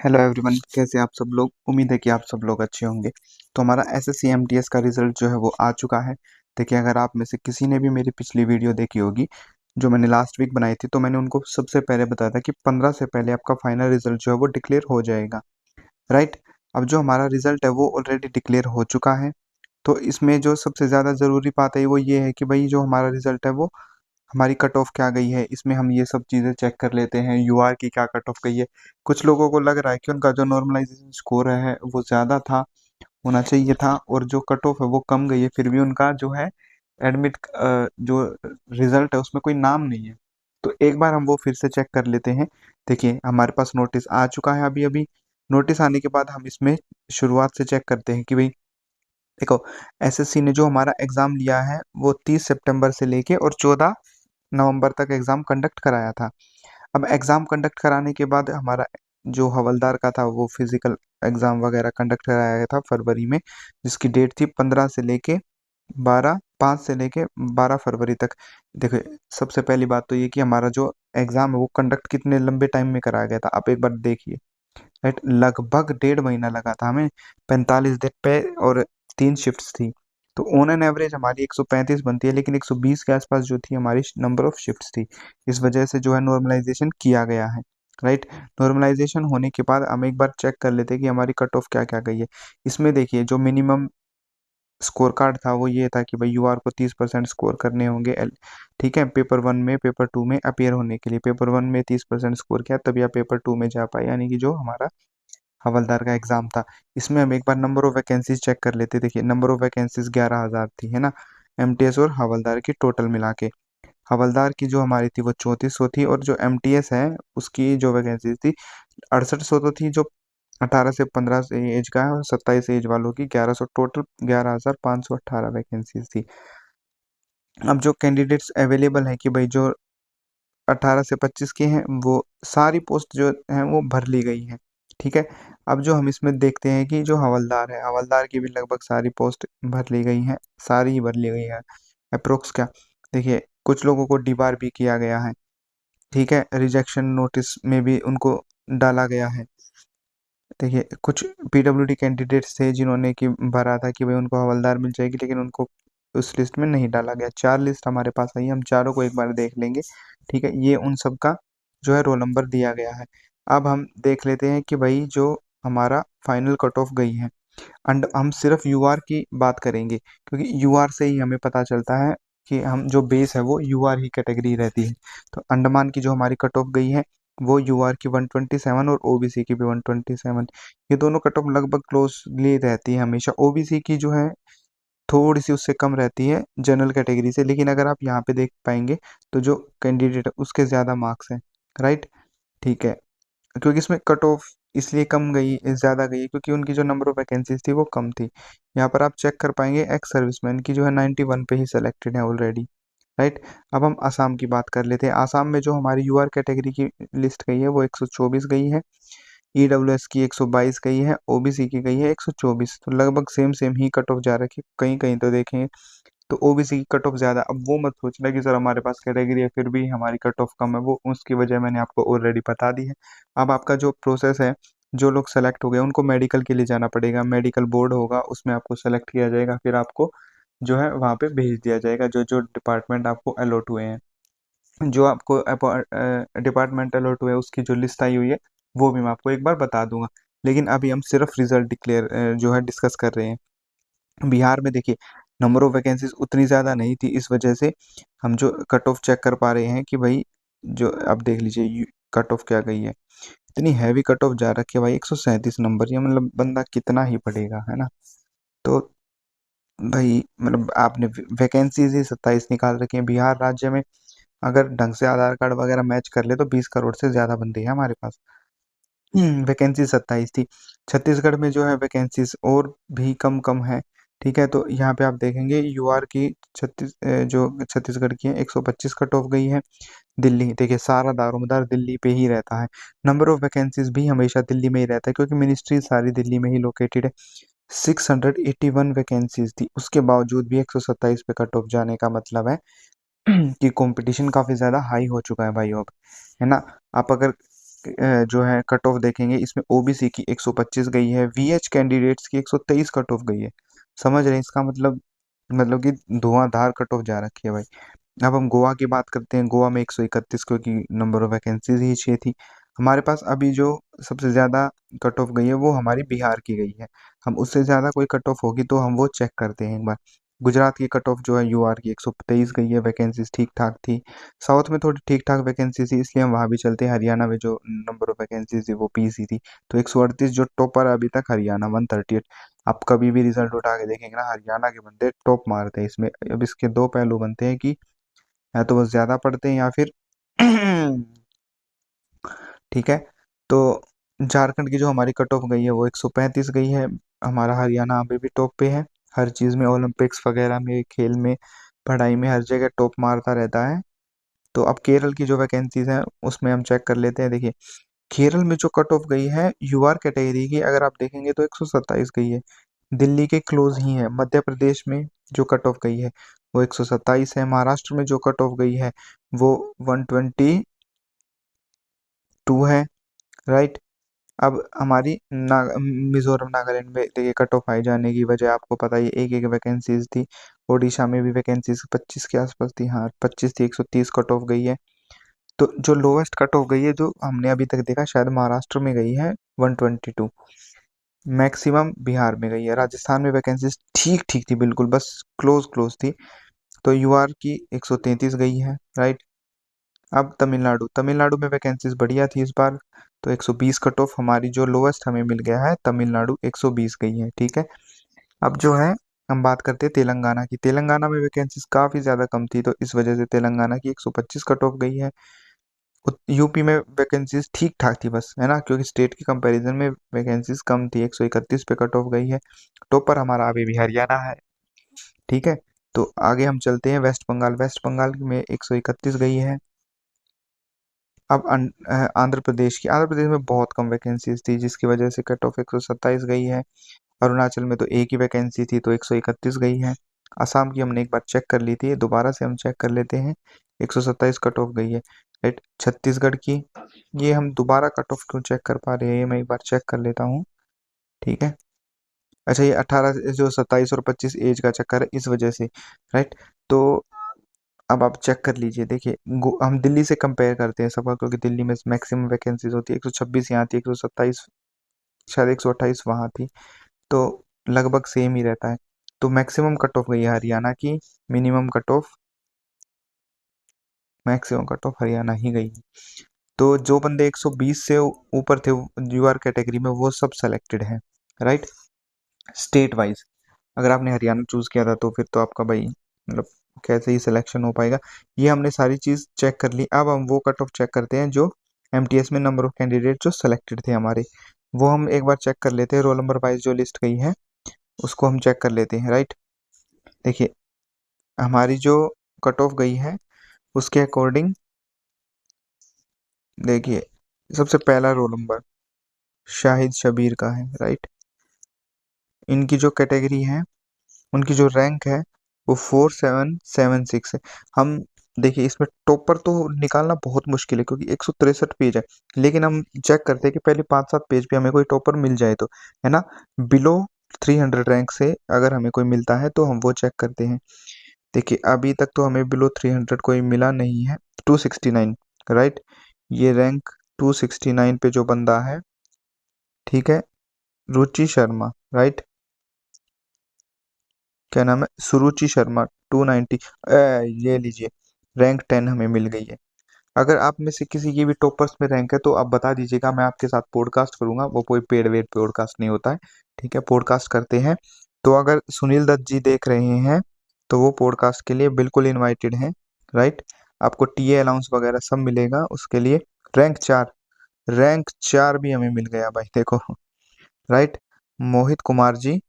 Hello everyone, कैसे आप सब लोग। उम्मीद है कि आप सब लोग अच्छे होंगे। तो हमारा एसएससी एमटीएस का रिजल्ट जो है वो आ चुका है। देखिए, अगर आप में से किसी ने भी मेरी पिछली वीडियो देखी होगी जो मैंने लास्ट वीक बनाई थी, तो मैंने उनको सबसे पहले बताया था कि 15 से पहले आपका फाइनल रिजल्ट जो है वो डिक्लेयर हो जाएगा। राइट। अब जो हमारा रिजल्ट है वो ऑलरेडी डिक्लेयर हो चुका है। तो इसमें जो सबसे ज़्यादा ज़रूरी बात है वो ये है कि भाई जो हमारा रिजल्ट है वो हमारी कट ऑफ क्या गई है। इसमें हम ये सब चीज़ें चेक कर लेते हैं, यूआर की क्या कट ऑफ गई है। कुछ लोगों को लग रहा है कि उनका जो नॉर्मलाइजेशन स्कोर है वो ज़्यादा था, होना चाहिए था, और जो कट ऑफ है वो कम गई है, फिर भी उनका जो है एडमिट जो रिजल्ट है उसमें कोई नाम नहीं है। तो एक बार हम वो फिर से चेक कर लेते हैं। देखिए, हमारे पास नोटिस आ चुका है अभी अभी। नोटिस आने के बाद हम इसमें शुरुआत से चेक करते हैं कि भाई देखो, एसएससी ने जो हमारा एग्ज़ाम लिया है वो 30 सितंबर से लेके और 14 नवंबर तक एग्ज़ाम कंडक्ट कराया था। अब एग्ज़ाम कंडक्ट कराने के बाद हमारा जो हवलदार का था वो फिज़िकल एग्ज़ाम वगैरह कंडक्ट कराया गया था फरवरी में, जिसकी डेट थी 15 से लेके 12 5 से लेके 12 फरवरी तक। देखिए, सबसे पहली बात तो ये कि हमारा जो एग्ज़ाम है वो कंडक्ट कितने लंबे टाइम में कराया गया था, आप एक बार देखिए। राइट, लगभग 1.5 महीना लगा था हमें, 45 दिन पे, और 3 शिफ्ट्स थी। तो ऑन एन एवरेज हमारी 135 बनती है, लेकिन 120 के आसपास जो थी हमारी नंबर ऑफ शिफ्ट्स थी। इस वजह से जो है नॉर्मलाइजेशन किया गया है। राइट। नॉर्मलाइजेशन होने के बाद हम एक बार चेक कर लेते हैं कि हमारी कट ऑफ क्या क्या गई है। इसमें देखिए, जो मिनिमम स्कोर कार्ड था वो ये था कि भाई यूआर को 30% स्कोर करने होंगे। ठीक है, पेपर 1 में पेपर 2 में अपियर होने के लिए पेपर 1 में 30% स्कोर किया तभी आप पेपर 2 में जा पाए, यानी कि जो हमारा हवलदार का एग्जाम था। इसमें हम एक बार नंबर ऑफ वैकेंसीज चेक कर लेते। देखिए, नंबर ऑफ वैकेंसीज 11,000 थी, है ना, एमटीएस और हवलदार की टोटल मिला के। हवलदार की जो हमारी थी वो 3400 थी, और जो एमटीएस है उसकी जो वैकेंसीज थी 6800 तो थी, जो 18 से 15 से एज का है, और 27 एज वालों की 1100, टोटल 11,518 वैकेंसीज थी। अब जो कैंडिडेट्स अवेलेबल हैं कि भाई जो 18 से 25 के हैं, वो सारी पोस्ट जो हैं वो भर ली गई हैं। ठीक है। अब जो हम इसमें देखते हैं कि जो हवलदार है, हवलदार की भी लगभग सारी पोस्ट भर ली गई हैं, सारी ही भर ली गई है। अप्रोक्स क्या, देखिए, कुछ लोगों को डिबार भी किया गया है। ठीक है, रिजेक्शन नोटिस में भी उनको डाला गया है। देखिए, कुछ पीडब्ल्यूडी कैंडिडेट्स थे जिन्होंने कि भरा था कि भाई उनको हवलदार मिल जाएगी, लेकिन उनको उस लिस्ट में नहीं डाला गया। 4 लिस्ट हमारे पास आई है, हम चारों को एक बार देख लेंगे। ठीक है, ये उन सब का जो है रोल नंबर दिया गया है। अब हम देख लेते हैं कि भाई जो हमारा फाइनल कट ऑफ गई है, एंड हम सिर्फ यूआर की बात करेंगे, क्योंकि यूआर से ही हमें पता चलता है कि हम जो बेस है वो यूआर ही कैटेगरी रहती है। तो अंडमान की जो हमारी कट ऑफ गई है वो यूआर की 127 और ओबीसी की भी 127। ये दोनों कट ऑफ लगभग क्लोजली रहती है हमेशा। ओबीसी की जो है थोड़ी सी उससे कम रहती है जनरल कैटेगरी से, लेकिन अगर आप यहाँ पे देख पाएंगे तो जो कैंडिडेट है उसके ज़्यादा मार्क्स हैं। राइट। ठीक है, क्योंकि इसमें कट ऑफ इसलिए कम गई, ज़्यादा गई, क्योंकि उनकी जो नंबर ऑफ वैकेंसीज थी वो कम थी। यहाँ पर आप चेक कर पाएंगे एक्स सर्विसमैन की जो है 91 पे ही सेलेक्टेड है ऑलरेडी। राइट। अब हम आसाम की बात कर लेते हैं। आसाम में जो हमारी यूआर कैटेगरी की लिस्ट गई है वो 124 गई है, ईडब्ल्यूएस की 122 गई है, ओबीसी की गई है 124। तो लगभग सेम सेम ही कट ऑफ जा रखी है। कहीं कहीं तो देखें तो ओबीसी की कट ऑफ ज़्यादा। अब वो मत सोचना कि सर हमारे पास कैटेगरी है फिर भी हमारी कट ऑफ कम है, वो उसकी वजह मैंने आपको ऑलरेडी बता दी है। अब आपका जो प्रोसेस है, जो लोग सेलेक्ट हो गए उनको मेडिकल के लिए जाना पड़ेगा, मेडिकल बोर्ड होगा, उसमें आपको सेलेक्ट किया जाएगा, फिर आपको जो है वहाँ पे भेज दिया जाएगा जो जो डिपार्टमेंट आपको अलॉट हुए हैं। जो आपको डिपार्टमेंट अलॉट हुए उसकी जो लिस्ट आई हुई है वो भी मैं आपको एक बार बता दूंगा। लेकिन अभी हम सिर्फ रिजल्ट डिक्लेयर जो है डिस्कस कर रहे हैं। बिहार में देखिए, नंबर ऑफ वैकेंसीज उतनी ज़्यादा नहीं थी, इस वजह से हम जो कट ऑफ चेक कर पा रहे हैं कि भाई जो अब देख लीजिए कट ऑफ क्या गई है। इतनी हैवी कट ऑफ जा रखी है भाई, 137 नंबर। ये मतलब बंदा कितना ही पढ़ेगा, है ना। तो भाई मतलब आपने वैकेंसीज ही 27 निकाल रखी है। बिहार राज्य में अगर ढंग से आधार कार्ड वगैरह मैच कर ले तो 20 करोड़ से ज़्यादा बंदे हैं हमारे पास। वैकेंसी 27 थी। छत्तीसगढ़ में जो है वैकेंसीज और भी कम कम है। ठीक है, तो यहाँ पे आप देखेंगे यूआर की जो छत्तीसगढ़ की है 125 कट ऑफ गई है। दिल्ली, देखिए, सारा दारोमदार दिल्ली पे ही रहता है। नंबर ऑफ वैकेंसीज भी हमेशा दिल्ली में ही रहता है, क्योंकि मिनिस्ट्री सारी दिल्ली में ही लोकेटेड है। 681 वैकेंसीज थी, उसके बावजूद भी 127 पे कट ऑफ जाने का मतलब है कि कंपटीशन काफ़ी ज़्यादा हाई हो चुका है भाई अब, है ना। आप अगर जो है कट ऑफ देखेंगे, इसमें ओबीसी की 125 गई है, वीएच कैंडिडेट्स की 123 कट ऑफ गई है। समझ रहे हैं इसका मतलब कि धुआंधार कट ऑफ जा रखी है भाई। अब हम गोवा की बात करते हैं। गोवा में 131, क्योंकि नंबर ऑफ वैकेंसीज ही 6 थी। हमारे पास अभी जो सबसे ज़्यादा कट ऑफ गई है वो हमारी बिहार की गई है। हम उससे ज़्यादा कोई कट ऑफ होगी तो हम वो चेक करते हैं एक बार। गुजरात की कट ऑफ जो है यूआर की 123 गई है, वैकेंसीज ठीक ठाक थी। साउथ में थोड़ी ठीक ठाक वैकेंसी थी, इसलिए हम वहाँ भी चलते हैं। हरियाणा में जो नंबर ऑफ वैकेंसीज थी वो 20 ही थी। तो 138 जो टॉपर अभी तक हरियाणा 138। आप कभी भी रिजल्ट उठा के देखेंगे ना, हरियाणा के बंदे टॉप मारते हैं इसमें। अब इसके दो पहलू बनते हैं कि या तो वो ज़्यादा पढ़ते हैं या फिर ठीक है। तो झारखंड की जो हमारी कट ऑफ गई है वो 135 गई है। हमारा हरियाणा अभी भी टॉप पे है, हर चीज़ में, ओलंपिक्स वगैरह में, खेल में, पढ़ाई में, हर जगह टॉप मारता रहता है। तो अब केरल की जो वैकेंसीज हैं उसमें हम चेक कर लेते हैं। देखिए केरल में जो कट ऑफ गई है यूआर कैटेगरी की, अगर आप देखेंगे तो 127 गई है। दिल्ली के क्लोज ही है। मध्य प्रदेश में जो कट ऑफ गई है वो 127 है। महाराष्ट्र में जो कट ऑफ गई है वो 122 है, राइट। अब हमारी मिजोरम नागालैंड में देखिए कट ऑफ आए जाने की वजह आपको पता ही, एक एक वैकेंसीज थी। ओडिशा में भी वैकेंसीज 25 के आसपास थी, हाँ 25 थी, 130 कट ऑफ गई है। तो जो लोवेस्ट कट ऑफ गई है जो हमने अभी तक देखा शायद महाराष्ट्र में गई है 122। मैक्सिमम बिहार में गई है। राजस्थान में वैकेंसीज ठीक ठीक थी, बिल्कुल बस क्लोज क्लोज थी। तो यूआर की 133 गई है, राइट। अब तमिलनाडु, तमिलनाडु में वैकेंसीज बढ़िया थी इस बार। तो 120 कट ऑफ हमारी जो लोवेस्ट हमें मिल गया है, तमिलनाडु 120 गई है, ठीक है। अब जो है हम बात करते हैं तेलंगाना की। तेलंगाना में वैकेंसीज काफ़ी ज़्यादा कम थी, तो इस वजह से तेलंगाना की 125 कट ऑफ गई है। यूपी में वैकेंसीज ठीक ठाक थी बस, है ना, क्योंकि स्टेट की कंपैरिजन में वैकेंसीज कम थी, 131 पे कट ऑफ गई है। टॉपर हमारा अभी भी हरियाणा है, ठीक है। तो आगे हम चलते हैं वेस्ट बंगाल। वेस्ट बंगाल में 131 गई है। अब आंध्र प्रदेश में बहुत कम वैकेंसीज थी, जिसकी वजह से कट ऑफ 127 गई है। अरुणाचल में तो एक ही वैकेंसी थी, तो 131 गई है। असम की हमने एक बार चेक कर ली थी, दोबारा से हम चेक कर लेते हैं। 127 कट ऑफ गई है, राइट। छत्तीसगढ़ की, ये हम दोबारा कट ऑफ क्यों चेक कर पा रहे हैं, ये मैं एक बार चेक कर लेता हूँ, ठीक है। अच्छा, ये 18 जो 27 और 25 एज का चक्कर है इस वजह से, राइट। तो अब आप चेक कर लीजिए। देखिए हम दिल्ली से कंपेयर करते हैं सबका, क्योंकि दिल्ली में मैक्सिमम वैकेंसीज होती है। 126 यहाँ थी, 127 शायद 128 वहाँ थी, तो लगभग सेम ही रहता है। तो मैक्सिमम कट ऑफ गई है हरियाणा की, minimum cut off, maximum cut off Haryana ही गई है। तो जो बंदे 120 से ऊपर थे यूआर कैटेगरी में वो सब सेलेक्टेड हैं, राइट। स्टेट वाइज अगर आपने हरियाणा चूज किया था तो फिर तो आपका भाई मतलब कैसे ही सिलेक्शन हो पाएगा। ये हमने सारी चीज चेक कर ली। अब हम वो कट ऑफ चेक करते हैं जो एमटीएस में नंबर ऑफ कैंडिडेट जो सेलेक्टेड थे हमारे, वो हम एक बार चेक कर लेते हैं। रोल नंबर वाइज जो लिस्ट गई है उसको हम चेक कर लेते हैं, राइट। देखिए हमारी जो कट ऑफ गई है उसके अकॉर्डिंग, देखिए सबसे पहला रोल नंबर शाहिद शबीर का है, राइट। इनकी जो कैटेगरी है, उनकी जो रैंक है वो 4776 है। हम देखिए इसमें टॉपर तो निकालना बहुत मुश्किल है, क्योंकि 163 पेज है। लेकिन हम चेक करते हैं कि पहले 5-7 पेज पे हमें कोई टॉपर मिल जाए तो, है ना। बिलो 300 रैंक से अगर हमें कोई मिलता है तो हम वो चेक करते हैं। देखिए अभी तक तो हमें बिलो 300 कोई मिला नहीं है। 269, राइट। ये रैंक 269 पे जो बंदा है, ठीक है, रुचि शर्मा, राइट। क्या नाम है, सुरुचि शर्मा, 290। ये लीजिए रैंक 10 हमें मिल गई है। अगर आप में से किसी की भी टॉपर्स में रैंक है तो आप बता दीजिएगा, मैं आपके साथ पॉडकास्ट करूंगा। वो कोई पेड वेड पॉडकास्ट नहीं होता है, ठीक है, पॉडकास्ट करते हैं। तो अगर सुनील दत्त जी देख रहे हैं तो वो पॉडकास्ट के लिए बिल्कुल इनवाइटेड हैं, राइट। आपको टीए अलाउंस वगैरह सब मिलेगा उसके लिए। रैंक 4, रैंक 4 भी हमें मिल गया भाई, देखो, राइट। मोहित कुमार जी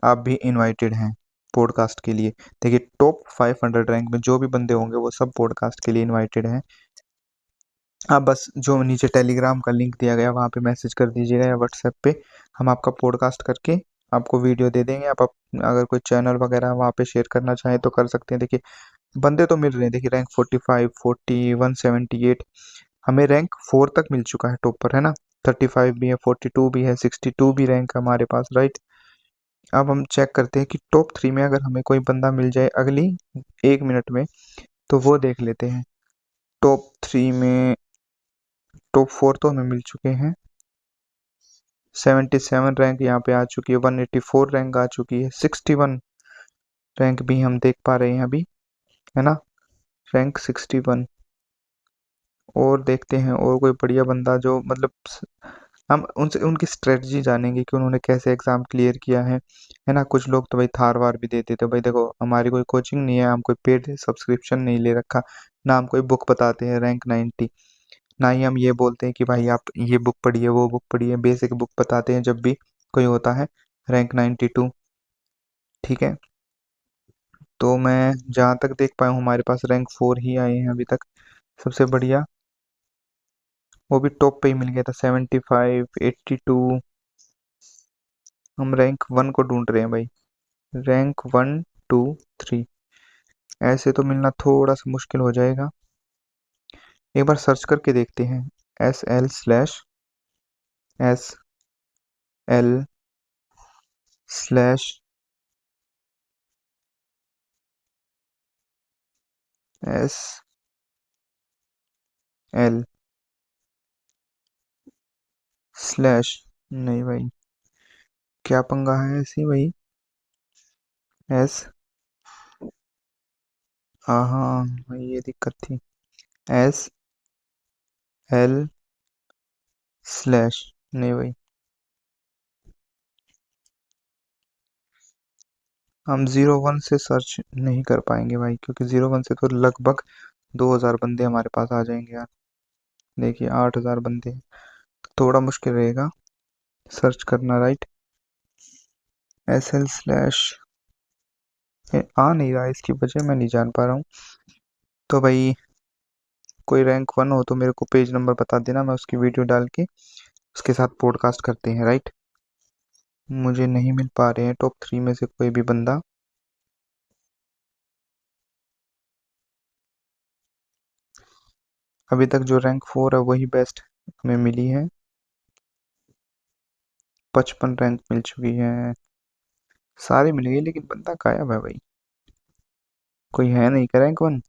आप भी इनवाइटेड हैं पॉडकास्ट के लिए। देखिए टॉप 500 रैंक में जो भी बंदे होंगे वो सब पॉडकास्ट के लिए इनवाइटेड हैं। आप बस जो नीचे टेलीग्राम का लिंक दिया गया वहाँ पे मैसेज कर दीजिएगा या व्हाट्सएप पे, हम आपका पॉडकास्ट करके आपको वीडियो दे देंगे। आप अगर कोई चैनल वगैरह वहाँ पे शेयर करना चाहें तो कर सकते हैं। देखिए बंदे तो मिल रहे हैं, देखिए रैंक 45, 40, 178। हमें रैंक 4 तक मिल चुका है टॉप पर, है ना। 35 भी है, 42 भी है, 62 भी रैंक है हमारे पास, राइट। अब हम चेक करते हैं कि टॉप 3 में अगर हमें कोई बंदा मिल जाए अगली 1 मिनट में, तो वो देख लेते हैं। टॉप 3 में टॉप 4 तो हमें मिल चुके हैं। 77 रैंक यहाँ पे आ चुकी है, 184 रैंक आ चुकी है, 61 रैंक भी हम देख पा रहे हैं अभी, है ना। रैंक 61। और देखते हैं और कोई बढ़िया बंदा जो मतलब हम उनसे उनकी स्ट्रेटजी जानेंगे कि उन्होंने कैसे एग्ज़ाम क्लियर किया है ना। कुछ लोग तो भाई थार वार भी देते थे। भाई देखो, हमारी कोई कोचिंग नहीं है, हम कोई पेड सब्सक्रिप्शन नहीं ले रखा, ना हम कोई बुक बताते हैं रैंक 90, ना ही हम ये बोलते हैं कि भाई आप ये बुक पढ़िए वो बुक पढ़िए। बेसिक बुक बताते हैं जब भी कोई होता है रैंक 92, ठीक है। तो मैं जहाँ तक देख पाया हूँ हमारे पास रैंक 4 ही आए हैं अभी तक, सबसे बढ़िया। वो भी टॉप पे ही मिल गया था, 75, 82। हम रैंक 1 को ढूंढ रहे हैं भाई, रैंक 1, 2, 3। ऐसे तो मिलना थोड़ा सा मुश्किल हो जाएगा। एक बार सर्च करके देखते हैं, SL/SL/ SL/ नहीं भाई, क्या पंगा है ऐसी भाई। एस हाँ, ये दिक्कत थी। SL/ नहीं भाई, हम 01 से सर्च नहीं कर पाएंगे भाई, क्योंकि 01 से तो लगभग 2000 बंदे हमारे पास आ जाएंगे यार। देखिए 8000 बंदे, थोड़ा मुश्किल रहेगा सर्च करना, राइट। SL/ आ नहीं रहा, इसकी वजह मैं नहीं जान पा रहा हूँ। तो भाई कोई रैंक 1 हो तो मेरे को पेज नंबर बता देना, मैं उसकी वीडियो डाल के उसके साथ पॉडकास्ट करते हैं, राइट। मुझे नहीं मिल पा रहे हैं टॉप 3 में से कोई भी बंदा। अभी तक जो रैंक 4 है वही बेस्ट हमें मिली है। 55 रैंक मिल चुकी है, सारी मिल गई, लेकिन बंदा गायब है भाई। कोई है नहीं क्या रैंक 1?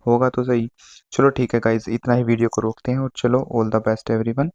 होगा तो सही। चलो ठीक है गाइज, इतना ही वीडियो को रोकते हैं और चलो, ऑल द बेस्ट एवरीवन।